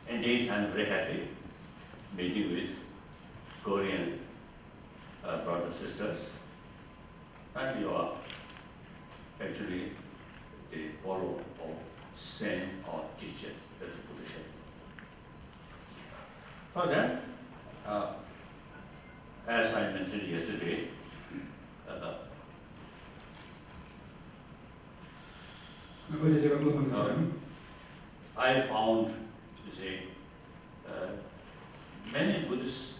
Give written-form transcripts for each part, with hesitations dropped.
Indeed, I'm very happy meeting with Korean brothers and sisters, and you are actually the follower of same or teacher as the Buddhist. So then, as I mentioned yesterday, 어제 제가 물어본 것처럼 I found, you see, many Buddhist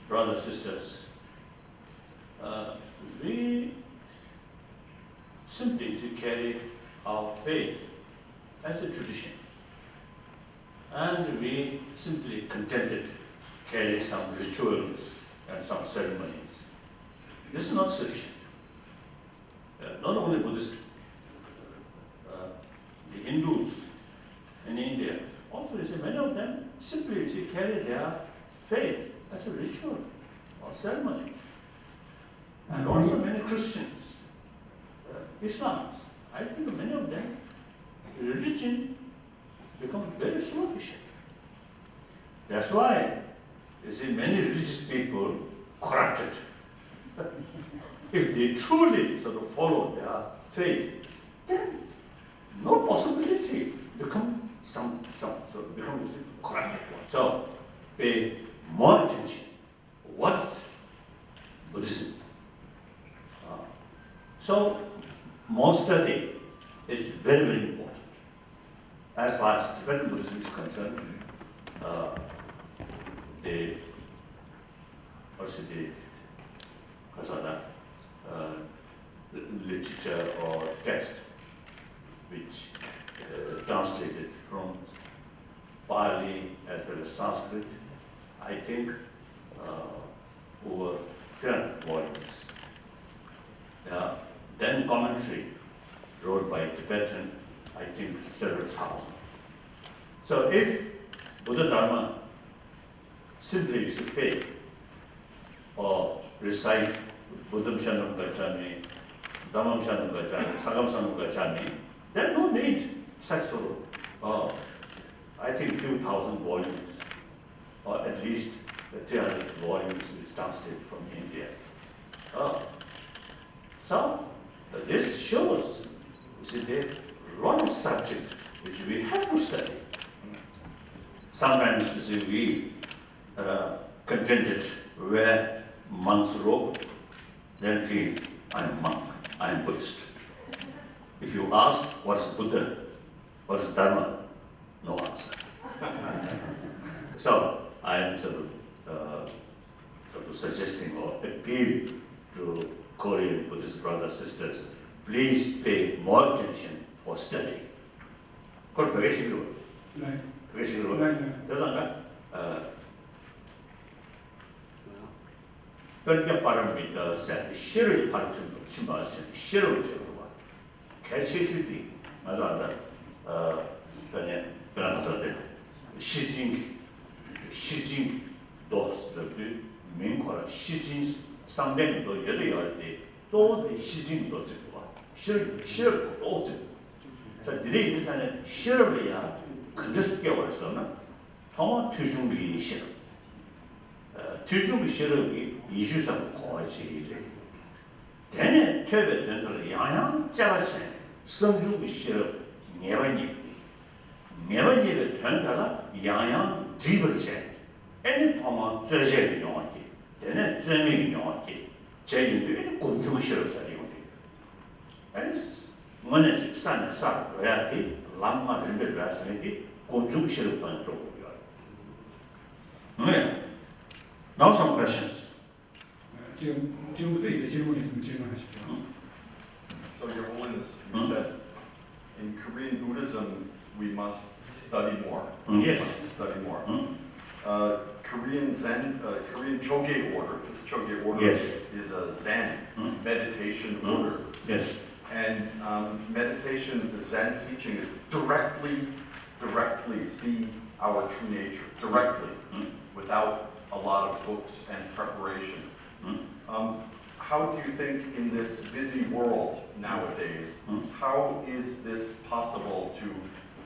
brothers and sisters, we simply to carry our faith as a tradition, and we simply contented carry some rituals and some ceremonies. This is not sufficient. Not only Buddhist, the Hindus in India, also you see many of them simply carry their faith as a ritual or ceremony. And also many Christians, Islams, I think many of them, religion becomes very superficial. That's why you see many religious people corrupted. If they truly sort of follow their faith, then no possibility become become corrupted one. So pay more attention. What's Buddhism? So more study is very, very important. As far as Tibetan Buddhism is concerned, the literature or text which translated from Pali as well as Sanskrit, I think over 10 volumes. Then commentary wrote by Tibetan, I think several thousand. So if Buddha Dharma simply is a faith or recite Buddham Shanam Gacchami, Dhammam Shanam Gacchami, Sangham Shanam Gacchami, there's no need such sort of, I think few thousand volumes, or at least 300 volumes is translated from India. So this shows, you see, there are a lot of subject which we have to study. Sometimes, you see, we contented wear monk's robe, then feel I'm monk, I'm Buddhist. If you ask what's Buddha, what's Dharma, no answer. So I am sort of suggesting or appeal to Korean Buddhist brothers sisters, please pay more attention for study. 그걸 몇 개씩으로? 네. 몇 개씩으로? 죄송한가? 그러니까 바랍니다. 시를 가르치는 거, 신바시 시를 제거와 개체실이 맞아. 그냥 가서 시징 도스들 민코라 시징 상대도 여러 때 또 시징도 제거와 시를 또 제거. 자, 들이 일단은 시를이야 근데스 깨워서는 더 투중비 시. 투중비 시를 이주상 거지. 대내 퇴배 된들 양양 짜라치 성중비 시를 매번이를 된다가 양양 집을체. 애니 포마 저제를 용하기. 대내 점이 용하기. 제인들이 공중 시를 살리고 돼. 아니 뭐는 산에 살아야지 람마 들을 가서는 공중 시를 던 쪽이야. 네. Now some questions. 지금부터 이제 질문 있으면 질문하십시오. So, Your Holiness, you said in Korean Buddhism we must study more. Yes. We must study more. Korean Zen, Korean Choge order, this Choge order Yes. is a Zen meditation order. Yes. And meditation, the Zen teaching is directly see our true nature, directly, without a lot of books and preparation. How do you think in this busy world nowadays, how is this possible to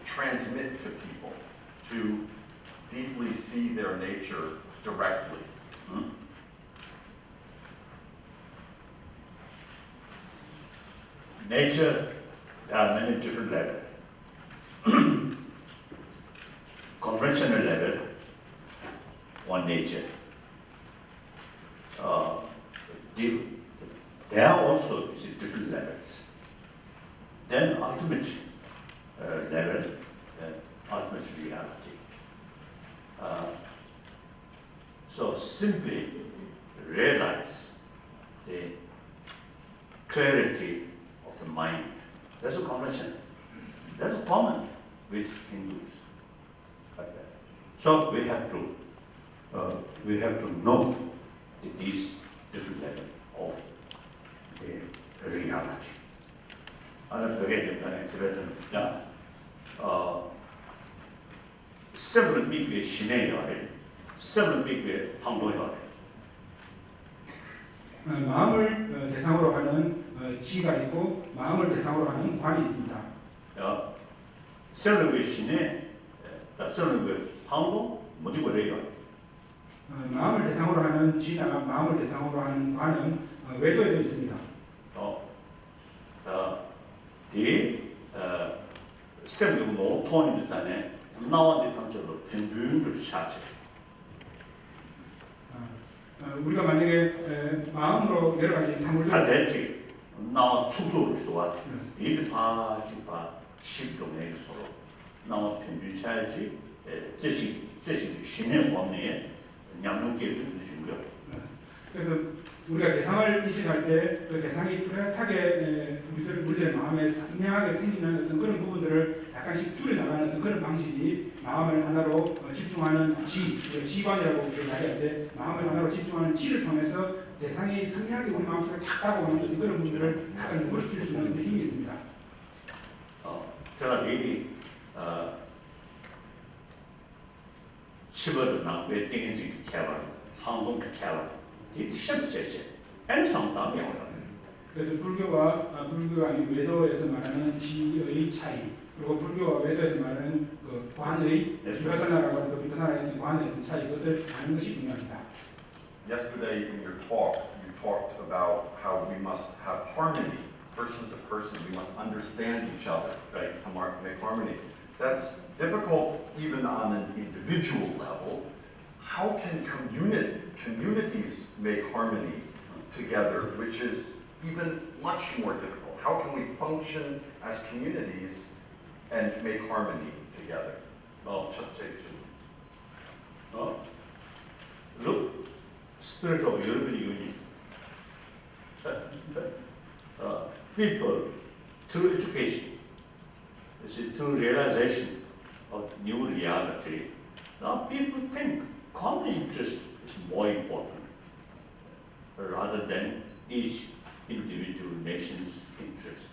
transmit to people, to deeply see their nature directly. Nature, there are many different levels. Conventional level, one nature. There are also different levels. Then ultimate level, ultimate reality. So simply realize the clarity of the mind. That's a convention. That's common with Hindus. Like that. So we have to know these different levels of the reality. 하나 되게 그래서 세븐 미국의 신의 요래, 세븐 미국의 황도 요래. 마음을 대상으로 하는 지가 있고 마음을 대상으로 하는 관이 있습니다. 세븐 미국의 신의, 세븐 미국의 황도 뭐지 그래요? 마음을 대상으로 하는 지나 마음을 대상으로 하는 관은 외도에도 있습니다. 이 세븐 미국 통일이 전에 나온 방식으로 평균을 찾지. 우리가 만약에 마음으로 여러 가지 사물들 다 됐지. 나와 축소를 좋아. 이게 다 지금 10동에 서로 나와 평균 차야지.这是신의 원리에 양육계를 주신 거. 그래서 우리가 대상을 인식할 때 그 대상이 뚜렷하게 우리들의 마음에 선명하게 생기는 어떤 그런 부분들을 약간씩 줄여나가는 어떤 그런 방식이 마음을 하나로 집중하는 지관이라고 말해야 돼. 마음을 하나로 집중하는 지를 통해서 대상이 선명하게 우리 마음속에 탁 다가오는 어떤 그런 부분들을 약간 무너뜨릴 수 있는 힘이 있습니다. 제가 얘기 10월에 나 웨딩인지 개발, 항공 개발, 이게 쉽지 않은 상담이에요. 그래서 불교가 아닌 외도에서 말하는 지의 차이, 그리고 불교와 외도에서 말하는 그 관의 비파사나라고 하는 그 비파사나의 어떤 관의 어떤 차이, 그것을 아는 것이 중요합니다. Yesterday in your talk, you talked about how we must have harmony, person to person. We must understand each other, right, to make harmony. That's difficult even on an individual level. How can communities make harmony together, which is even much more difficult? How can we function as communities and make harmony together? Look, spirit of European Union. People, through education, through realization of new reality, now people think common interest is more important rather than each individual nation's interest.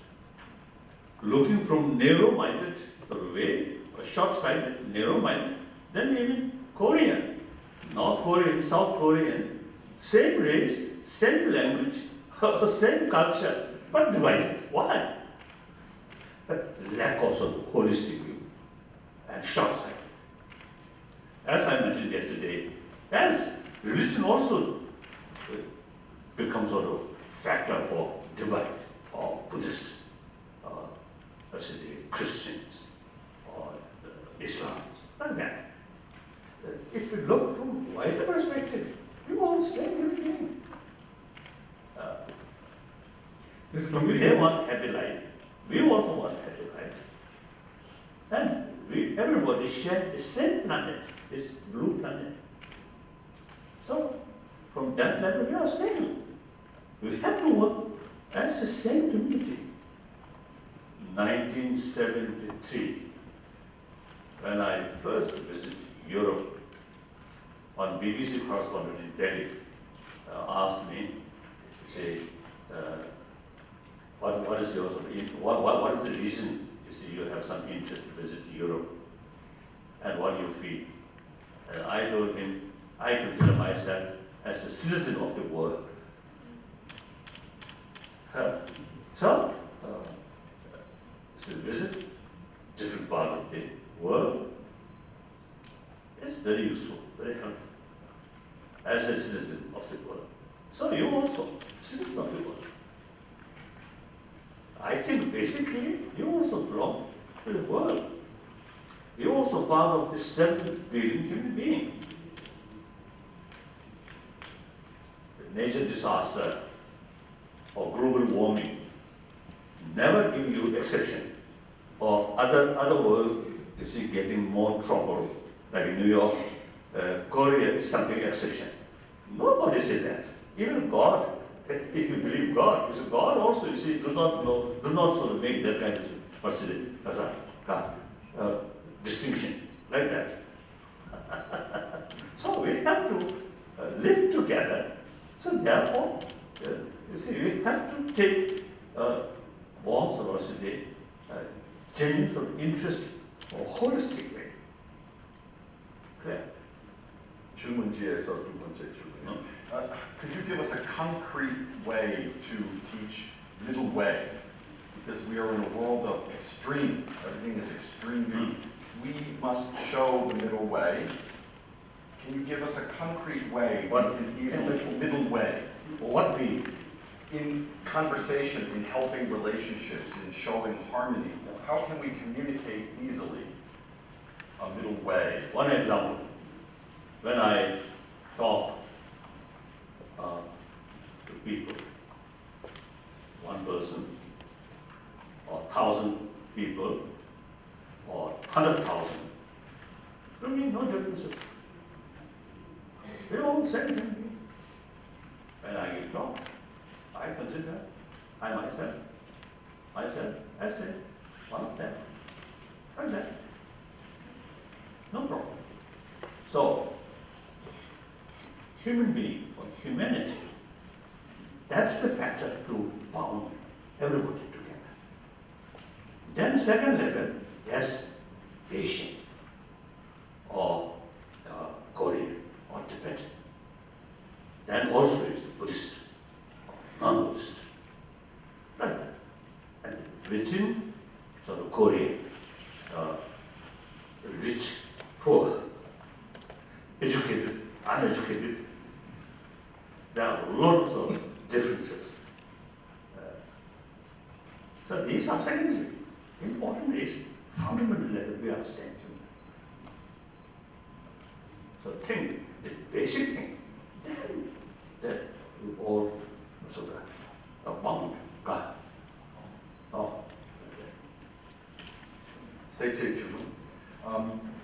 Looking from narrow-minded way, or short-sighted, narrow-minded, then even Korean, North Korean, South Korean, same race, same language, same culture, but divided. Why? Lack of sort of holistic view and short-sighted. As I mentioned yesterday, as religion also becomes sort of factor for divide, or Buddhist, let's say the Christians, or the Islams, like that. If you look from wider perspective, you all same human being. They want happy life. We also want happy life. And everybody share the same planet, this blue planet. So, from that level, we are same. We have to work as the same community. 1973, when I first visited Europe, one BBC correspondent in Delhi asked me, say, what is your what is the reason you see you have some interest to visit Europe, and what do you feel? And I told him, I consider myself as a citizen of the world. So visit different part of the world. It's very useful, very helpful as a citizen of the world. So you also, citizen of the world. I think basically you also belong to the world. You also part of the self-being human being. The nature disaster or global warming never give you exception. Or other world, you see, getting more trouble, like in New York, Korea is something exception. Nobody said that. Even God, if you believe God, because God also, you see, do not sort of make that kind of considered as a distinction like that. So we have to live together. So therefore, you see, we have to take more sort of genuine sort of interest or holistic way. Clear? 질문지에서 두 번째 질문. Could you give us a concrete way to teach middle way? Because we are in a world of extreme. Everything is extreme. We must show the middle way. Can you give us a concrete way we can easily middle way? What we In conversation, in helping relationships, in showing harmony, how can we communicate easily a middle way? One example, when I talk to people, one person, or 1,000 people, or 100,000, there will be no differences. They're all the same thing. When I give talk, I consider I myself as one of them. Like that. No problem. So, human being or humanity, that's the factor to bound everybody together. Then second level, yes, Asian or Korean or Tibetan. Then also is Buddhist, non-Buddhist. Right. And within sort of Korea, rich, poor, educated, uneducated, there are lots of differences. So these are secondary. Important is fundamental level we are same human. So think, the basic thing, then that we all so bound God. Oh. 셋째 질문.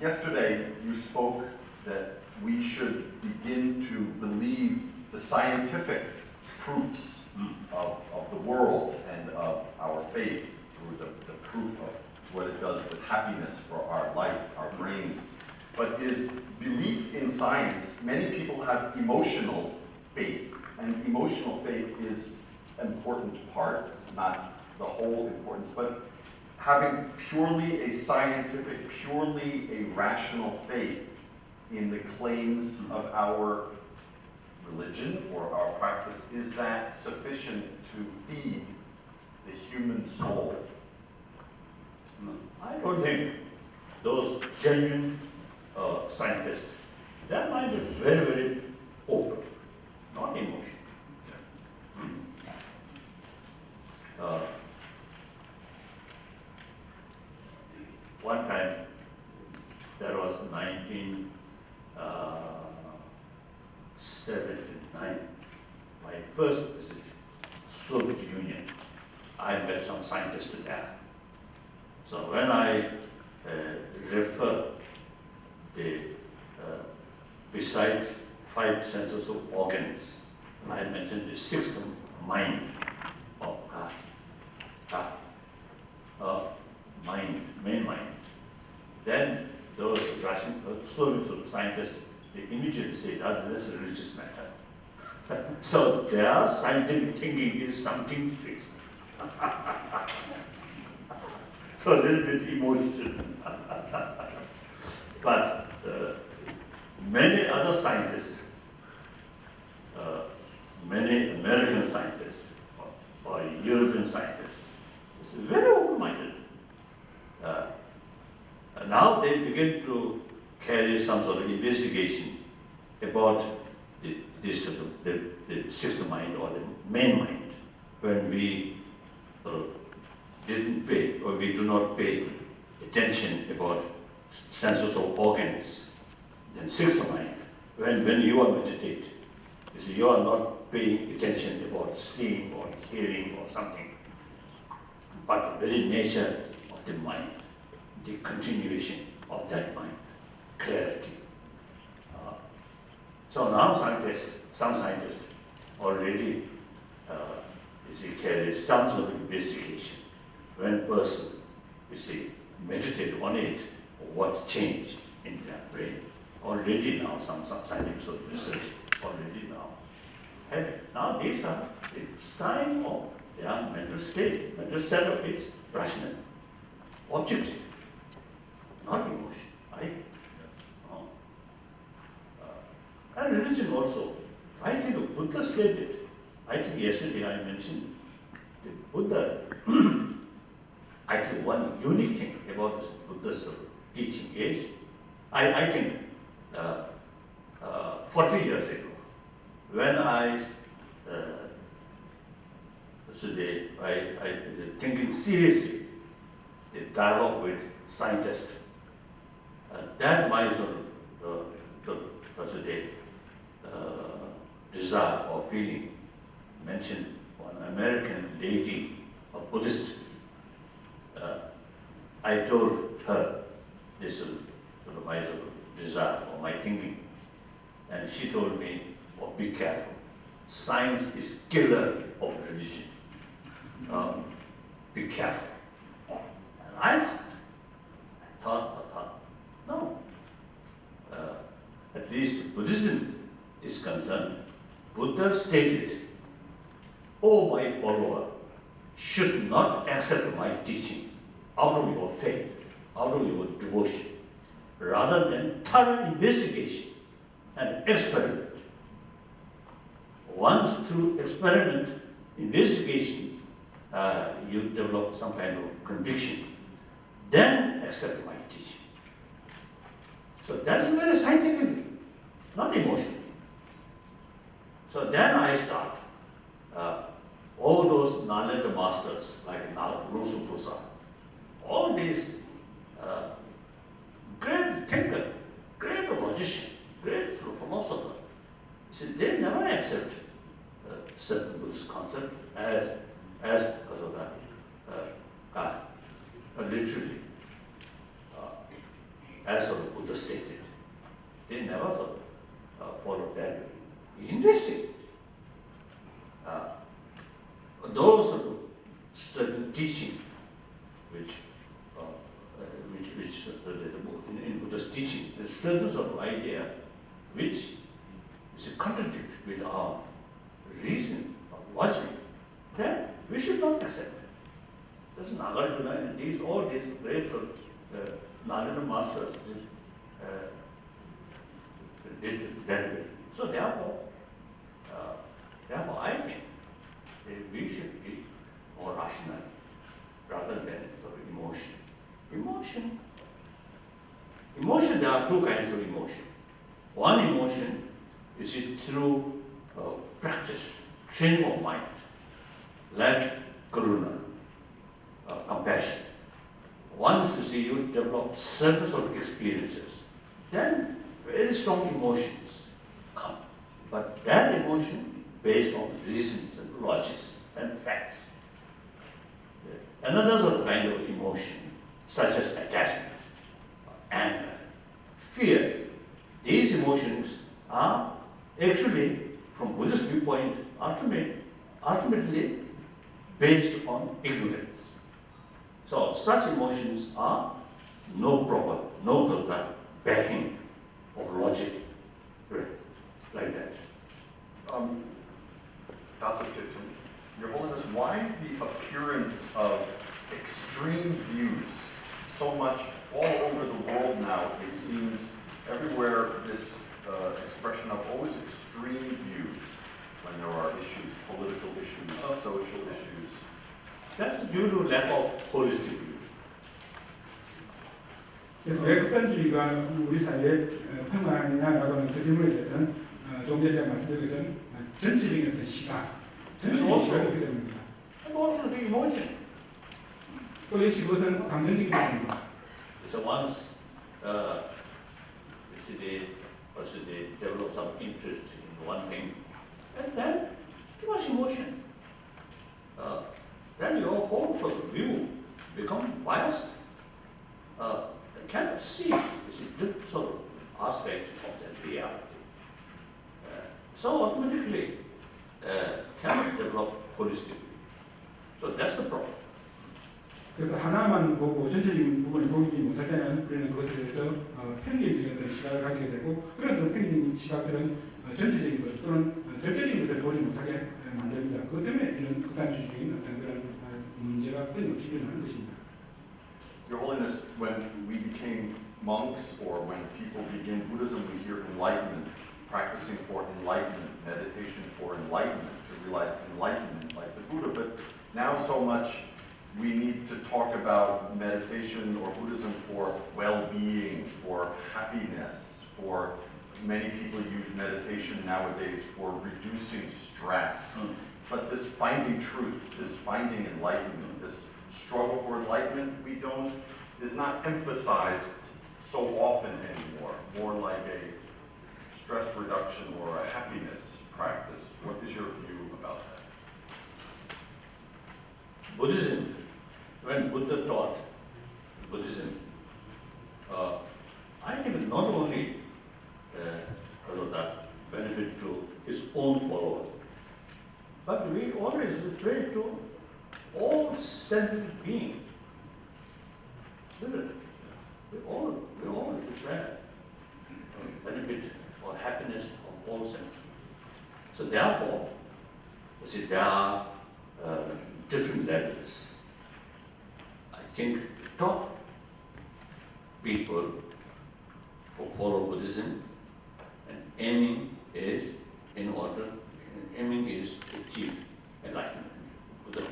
Yesterday you spoke that we should begin to believe the scientific proofs of the world and of our faith through the proof of what it does with happiness for our life, our brains. But is belief in science, many people have emotional faith, and emotional faith is an important part, not the whole importance, but having purely a scientific, purely a rational faith in the claims of our religion or our practice, is that sufficient to feed the human soul? I don't think those genuine scientists, their mind is very, very open, not emotion. One time, there was 1979, my first visit Soviet Union. I met some scientists there. So when I refer the beside 5 senses of organs, I mentioned the sixth mind of mind, main mind. Then those Russian Soviet scientists, they immediately say that this is a religious matter. So their scientific thinking is something fixed. So a little bit emotional. But many other scientists, many American scientists or European scientists, very open-minded. Now they begin to carry some sort of investigation about the sixth mind or the main mind when we didn't pay or we do not pay attention about senses of organs. Then sixth mind, when you are meditate, you see, you are not paying attention about seeing or hearing or something, but the very nature of the mind, the continuation of that mind, clarity. So now some scientists already you see, carry some sort of investigation. When person, you see, meditate on it, what changed in their brain. Already now some scientific research already now have it. Now these are the sign of their mental state. Mental state of it is rational, objective, not emotion. And religion also. I think Buddha said it. I think yesterday I mentioned the Buddha. I think one unique thing about Buddha's teaching is, I think 40 years ago, when I thinking seriously the dialogue with scientists, that my desire or feeling mentioned one American lady, a Buddhist. I told her this is my desire or my thinking, and she told me, "Oh, be careful. Science is killer of religion. Be careful." And I thought, no. At least Buddhism is concerned. Buddha stated, "Oh, my follower should not accept my teaching out of your faith, out of your devotion, rather than thorough investigation and experiment. Once through experiment, investigation, you develop some kind of conviction, then accept my teaching." So that's very scientific, not emotional. So then I start. All those knowledge masters like Rusupusa, all these great thinker, great logician, great philosopher, see, they never accept certain Buddhist concept as God, literally, as the Buddha stated. They never follow that. We investigate. Those certain teaching which in Buddha's teaching, there's certain sort of idea which is a contradict with our reason or logic, then we should not accept it. That's Nagarjuna and all these great Narayana masters did it that way. So therefore I think that we should be more rational rather than sort of emotion. Emotion, there are two kinds of emotion. One emotion is through practice, training of mind, like karuna, compassion. Once you develop certain sort of experiences, then very strong emotions come. But that emotion based on reasons and logics and facts. Another sort of kind of emotion, such as attachment, anger, fear. These emotions are actually, from Buddhist viewpoint, ultimately based on ignorance. So such emotions are no proper backing of logic, right? Like that. Your Holiness, why the appearance of extreme views so much all over the world now? It seems everywhere this expression of always extreme views when there are issues, political issues, social issues. That's due to lack of holistic view. 그래서 왜 극단주의 진리가 우리 사회에 평안하냐라고 하는 그 질문에 대해서는 좀 전에 말씀드린 것은 전체적인 어떤 시각, 전체적인 시각이 있기 때문입니다. And also the emotion. 또 역시 그것은 감정적인 부분입니다. So once they develop some interest in one thing, and then too much emotion. Then your whole sort of view become biased. You cannot see different sort of aspects of that reality. So automatically cannot develop holistically. So that's the problem. 그래서 하나만 보고 전체적인 부분을 보지 못할 때는 우리는 그것에 대해서 편견적인 어떤 시각을 가지게 되고 그런 어떤 편견적인 시각들은 전체적인 것 또는 절대적인 것을 보지 못하게 만듭니다. 그것 때문에 이런 극단주의적인 어떤 그런 문제가 끊임없이 일어나는 것입니다. Your Holiness, when we became monks or when people begin Buddhism, we hear enlightenment, practicing for enlightenment, meditation for enlightenment, to realize enlightenment like the Buddha. But now so much we need to talk about meditation or Buddhism for well-being, for happiness, for many people use meditation nowadays for reducing stress. But this finding truth, this finding enlightenment, this struggle for enlightenment, is not emphasized so often anymore, more like a stress reduction or a happiness practice. What is your view about that? Buddhism, when Buddha taught Buddhism, I think not only that benefit to his own followers, but we always pray to all sentient beings. We all pray benefit or happiness of all sentient. So therefore, you see, there are different levels. I think the top people who follow Buddhism and aiming is to achieve enlightenment, Buddha.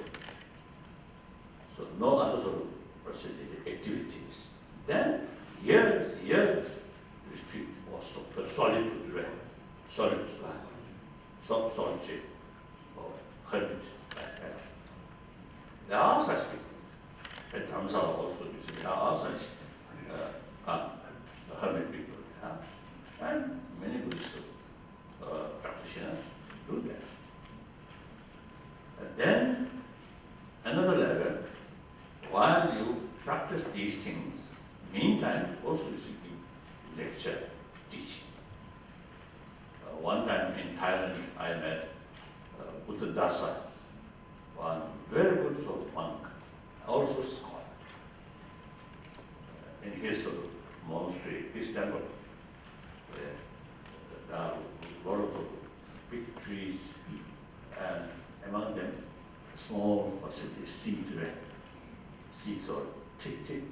So no other sort of activities. Then years retreat or solitude, solitude or hermit. There are such people. At Dharamsala also, you see, there are such hermit people. And many Buddhist practitioners do that. And then another level, while you practice these things, meantime also you should give lecture, teaching. One time in Thailand, I met Buddhadasa, one very good sort of monk, also scholar. In his sort of monastery, his temple, there are a lot of big trees, and among them, small facility, seeds or tick.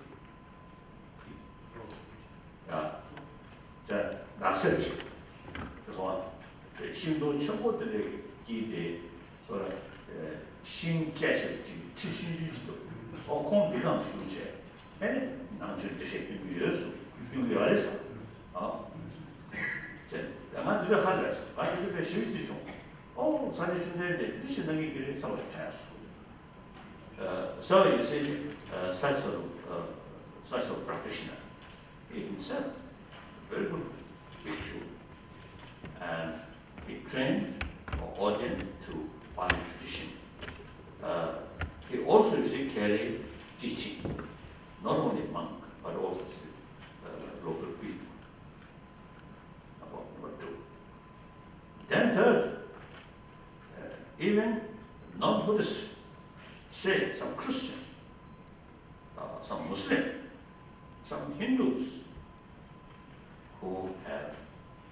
자, 낙설지. 그래서 신도 청고들의 기대, 그 신재실지, 치신주지도, 공비랑 수제, 에 남준这些元素，元素，这俺这个孩子，俺这个休息中，三年中间这些能给人稍微阐述。So you see, such a practitioner, he himself, very good bhikshu, and he trained or ordained to Pali tradition. He also, you see, carried teaching, not only monk, but also local people. Number two. Then third, even non-Buddhist, say some Christian, some Muslim, some Hindus, who have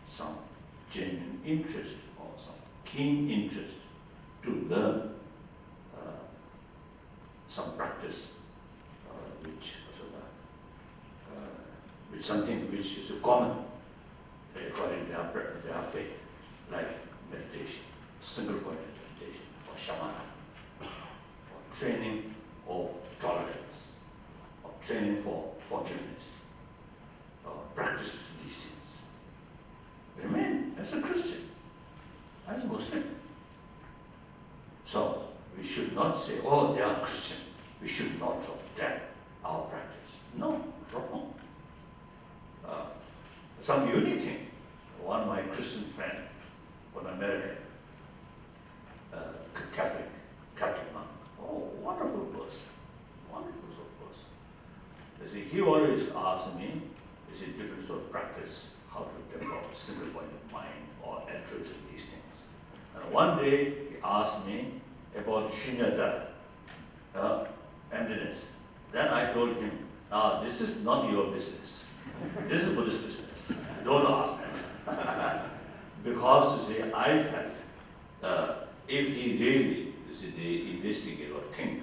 some genuine interest or some keen interest to learn some practice which something which is common according to their faith, like meditation, single point meditation, or shamana, or training of tolerance, or training for forgiveness, or as Muslim. So we should not say, oh, they are Christian. We should not adopt our practice. No, wrong. Some unique thing. One of my Christian friend, one American, Catholic monk. Oh, wonderful person. Wonderful person. You see, he always asks me, is it different sort of practice, how to develop a single point of mind or altruism, these things. And one day he asked me about shunyata, emptiness. Then I told him, this is not your business. This is Buddhist business. Don't ask me. Because, you see, I felt if he really, you see, they investigate or think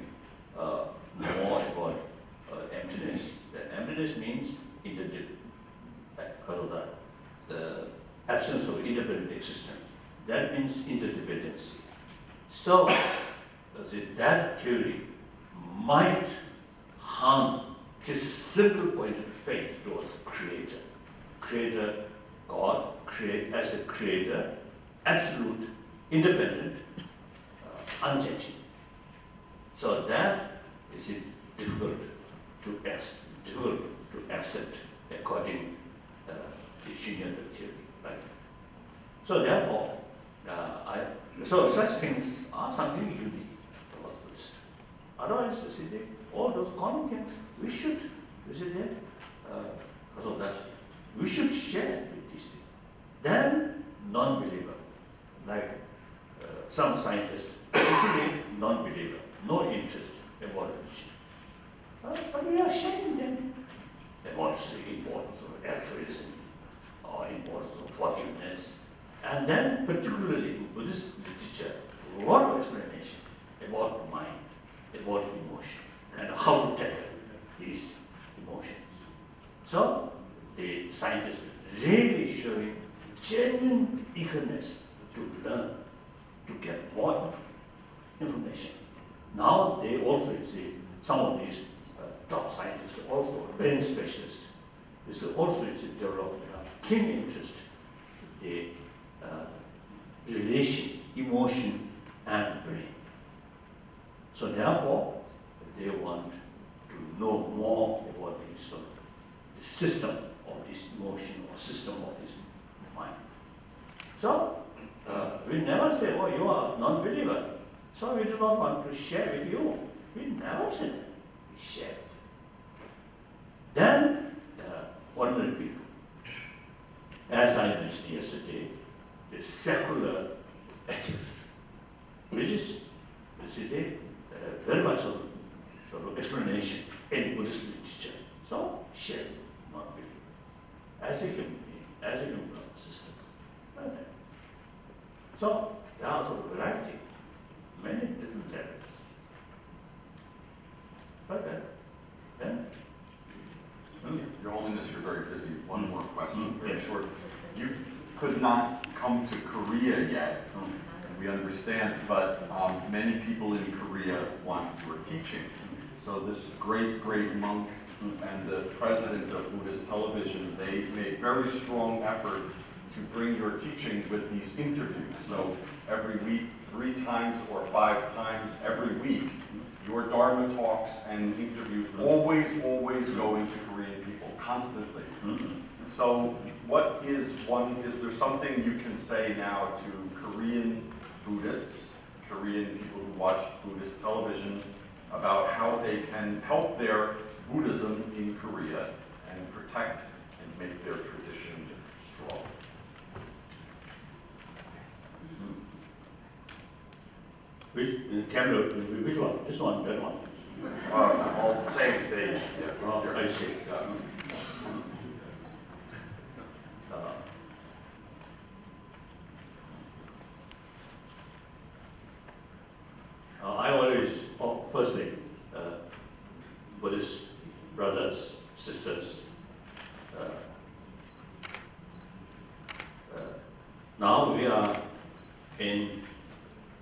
more about emptiness, then emptiness means the absence of independent existence. That means interdependency. So, that theory might harm his simple point of faith towards Creator. Creator, God, as a creator, absolute, independent, unchanging. So that is difficult to accept according to Shunyata theory. Right? So therefore, so such things are something unique to us. Otherwise, you see, all those common things we should, you see, because of that, we should share with these people. Then non-believer, like some scientists, usually non-believer, no interest about religion. But we are sharing them about the importance of altruism or importance of forgiveness. And then particularly in Buddhist literature, a lot of explanation about mind, about emotion, and how to tackle these emotions. So the scientists really showing genuine eagerness to learn, to get more information. Now they also, you see, some of these top scientists are also brain specialists. This is also, you see, develop keen interest in the relation, emotion, and brain. So therefore, they want to know more about this the system of this emotion or system of this mind. So we never say, oh, you are non-believer, so we do not want to share with you. We never say that. We share it. Then, ordinary people. As I mentioned yesterday, the secular ethics, which is, you see, very much sort of explanation in Buddhist literature. So, share, not believe. As a human being, as a human system. Right? So, there are sort of variety, many different levels. But then Your Holiness, you're very busy. One more question, very short. You could not come to Korea yet, and we understand, but many people in Korea want your teaching. So this great monk and the president of Buddhist television, they made very strong effort to bring your teaching with these interviews. So every week, 3 times or 5 times every week, your Dharma talks and interviews always going to Korean people, constantly. So is there something you can say now to Korean Buddhists, Korean people who watch Buddhist television, about how they can help their Buddhism in Korea and protect and make their tradition strong? Which one? This one, that one? All the same thing. Oh, I see. I always, firstly, Buddhist brothers, sisters, now we are in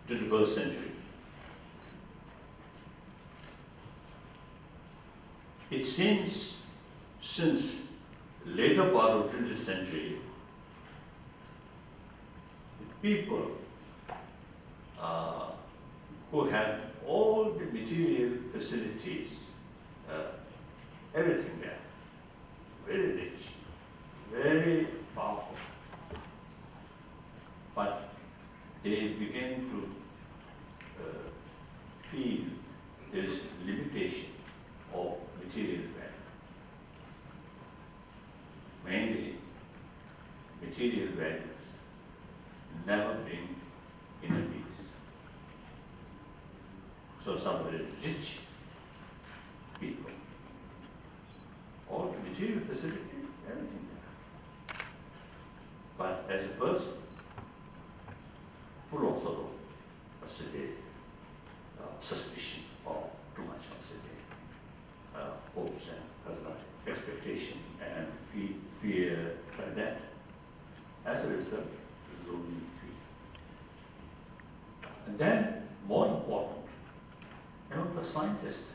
21st century. It seems since later part of 20th century, people who have all the material facilities, everything there, very rich, very powerful. But they begin to feel this limitation of material value. Mainly, material values never bring inner peace. So some very rich people, all the material facility, everything there. But as a person, full of sort of suspicion or too much of hopes and expectation and fear like that. As a result, lonely feel. And then, more important, the scientists,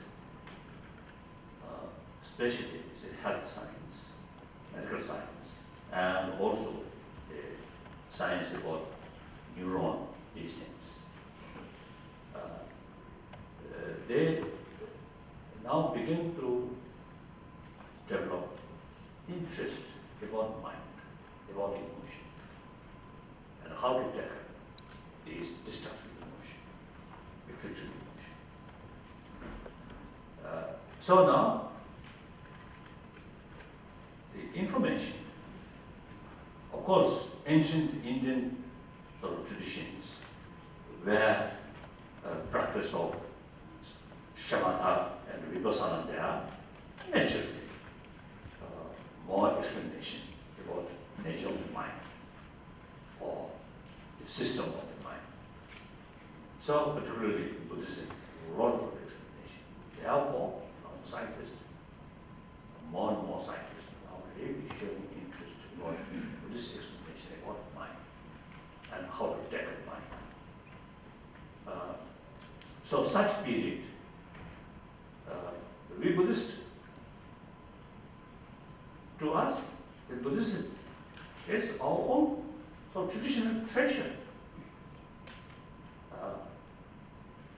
especially health science, medical science, and also science about neuron, these things. They now begin to develop interest about mind, about emotion, and how to tackle these destructive emotion, afflictive emotion. So now, the information, of course, ancient Indian sort of traditions, where practice of shamatha and vipassana there, naturally, more explanation about nature of the mind or the system of the mind. So particularly in Buddhism, a lot of explanation. Therefore, scientists, more and more scientists are really showing interest in what Buddhist explanation about mind and how to tackle mind. So such period, we Buddhists, to us, the Buddhism is our own sort of traditional treasure.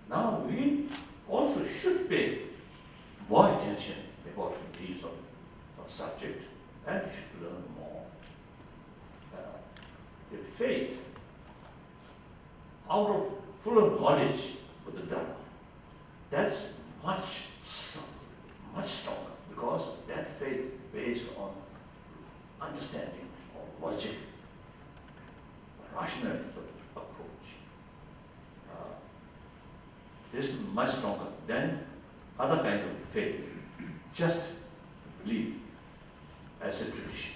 Now we also should pay more attention about these subject and should learn more. The faith, out of full of knowledge of the Dharma, that's much stronger, because that faith based on understanding or logic, rational approach. This is much stronger than other kind of faith, just believe as a tradition.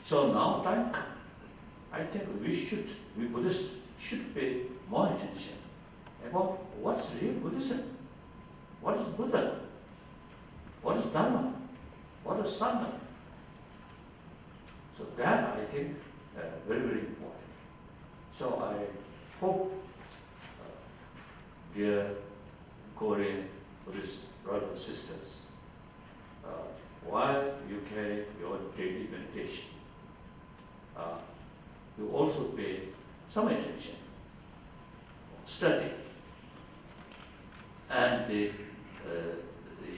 So now time comes. I think we Buddhists should pay more attention about what's real Buddhism, what is Buddha, what is Dharma, what is Sangha. So that I think very, very important. So I hope, dear Korean Buddhist brothers and sisters, while you carry your daily meditation, you also pay some attention, study, and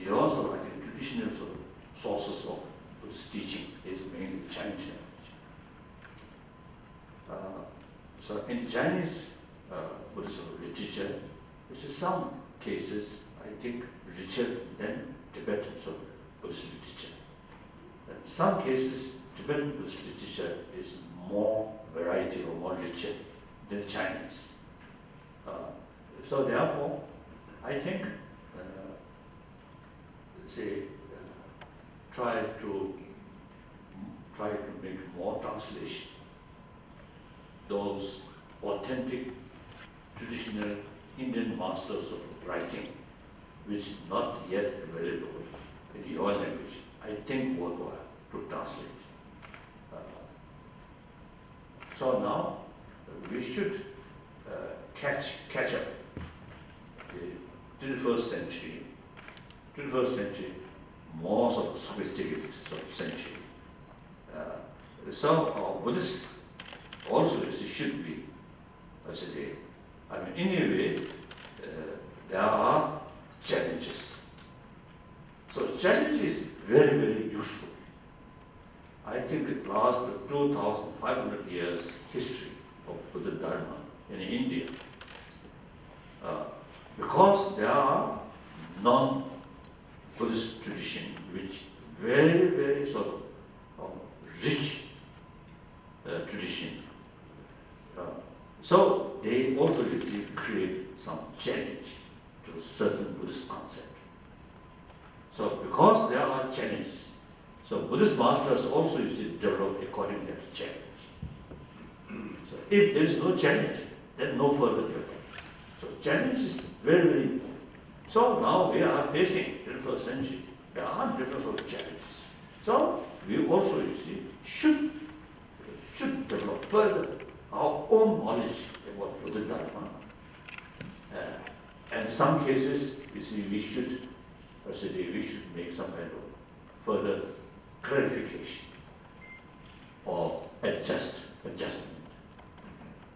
your sort of, I think, traditional sort of sources of Buddhist teaching is mainly the Chinese language. So in the Chinese Buddhist literature, which in some cases, I think, richer than Tibetan sort of Buddhist literature. In some cases, Tibetan Buddhist literature is more variety or more richer than Chinese. So therefore, I think, try to make more translation. Those authentic, traditional Indian masters of writing, which not yet available in your language, I think worthwhile to translate. So now we should catch up the 21st century. 21st century, more sort of sophisticated sort of century. So our Buddhists also should be, I mean, anyway, there are challenges. So challenge is very, very useful. I think it lasts 2,500 years history of Buddha Dharma in India. Because there are non-Buddhist tradition which very, very sort of rich tradition. So they also create some challenge to certain Buddhist concept. So because there are challenges, so Buddhist masters also develop according to that challenge. So if there is no challenge, then no further development. So challenge is very, very important. So now we are facing 21st century. There are different sort of challenges. So we also should develop further our own knowledge about Buddha Dharma. And in some cases, we should make some kind of further clarification or adjustment.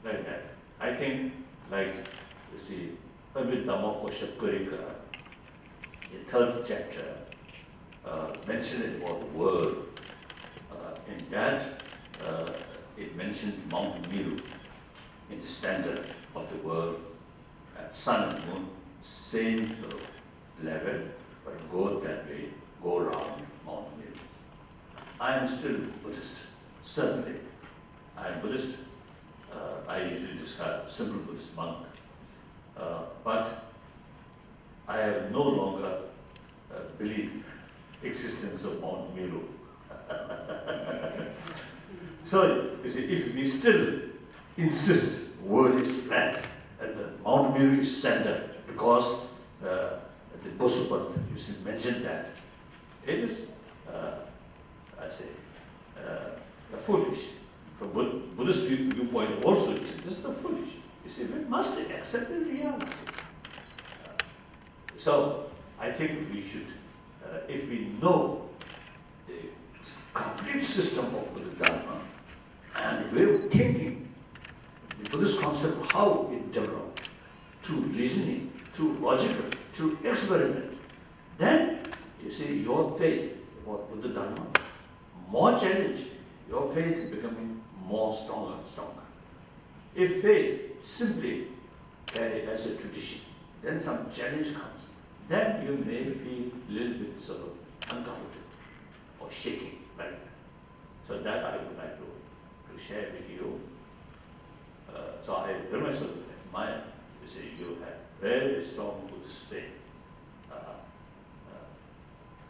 Like that. I think, like, Abhidhamma Koshakarika, the 3rd chapter, mentioned about the world. In that, it mentioned Mount Meru in the center of the world, and sun and moon, same sort of level, but go that way, go around Mount Meru. I am still Buddhist, certainly. I am Buddhist. I usually describe a simple Buddhist monk. But I have no longer believe existence of Mount Meru. So, if we still insist the world is flat and the Mount Meru is center because the Bosopant mentioned that, it is, foolish. From Buddhist viewpoint also, this is the foolish. We must accept the reality. So, I think we should, if we know the complete system of Buddha Dharma and way of thinking, the Buddhist concept of how it developed, through reasoning, through logical, through experiment, then your faith about Buddha Dharma, more challenge, your faith is becoming more stronger and stronger. If faith simply carry as a tradition, then some challenge comes, then you may feel a little bit sort of uncomfortable or shaking like that. So that I would like to share with you. So I very much admire, you have very strong Buddhist faith.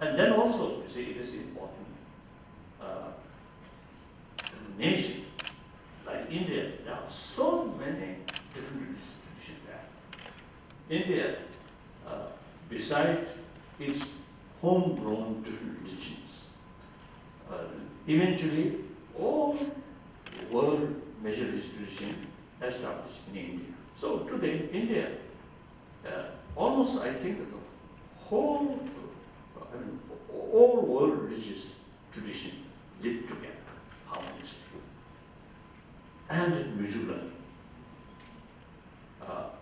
And then also, it is important, nation like India, there are so many different traditions there. India, besides its homegrown different religions, eventually all world major traditions established in India. So today, India, almost I think the whole, all world religious tradition live together harmoniously. And visually.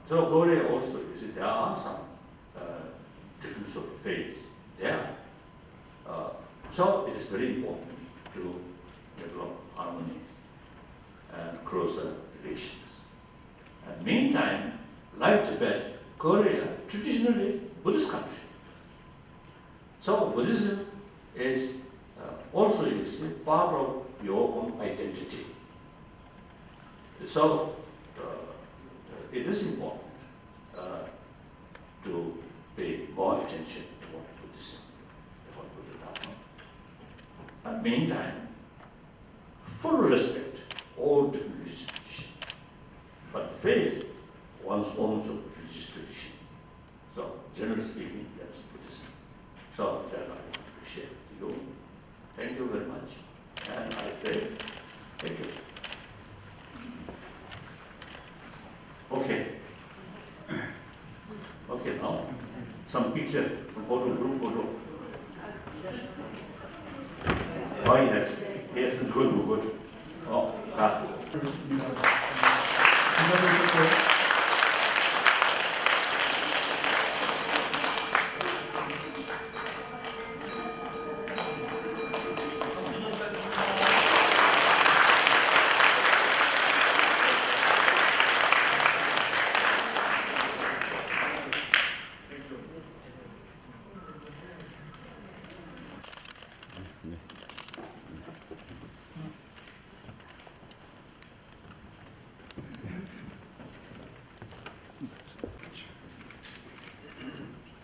So Korea also, there are some different sort of faiths there. So it is very important to develop harmony and closer relations. And meantime, like Tibet, Korea, traditionally Buddhist country. So Buddhism is also part of your own identity. So it is important to pay more attention to what Buddhism, what Buddha Dharma. And meantime, full respect all different religious traditions. But faith, one's own sort of religious tradition. So generally speaking, that's Buddhism. So that I want to share with you. Thank you very much. And I pray. Thank you. Okay. Okay, now some picture from photo, group photo. Oh yes, yes, good. Oh,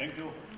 Thank you.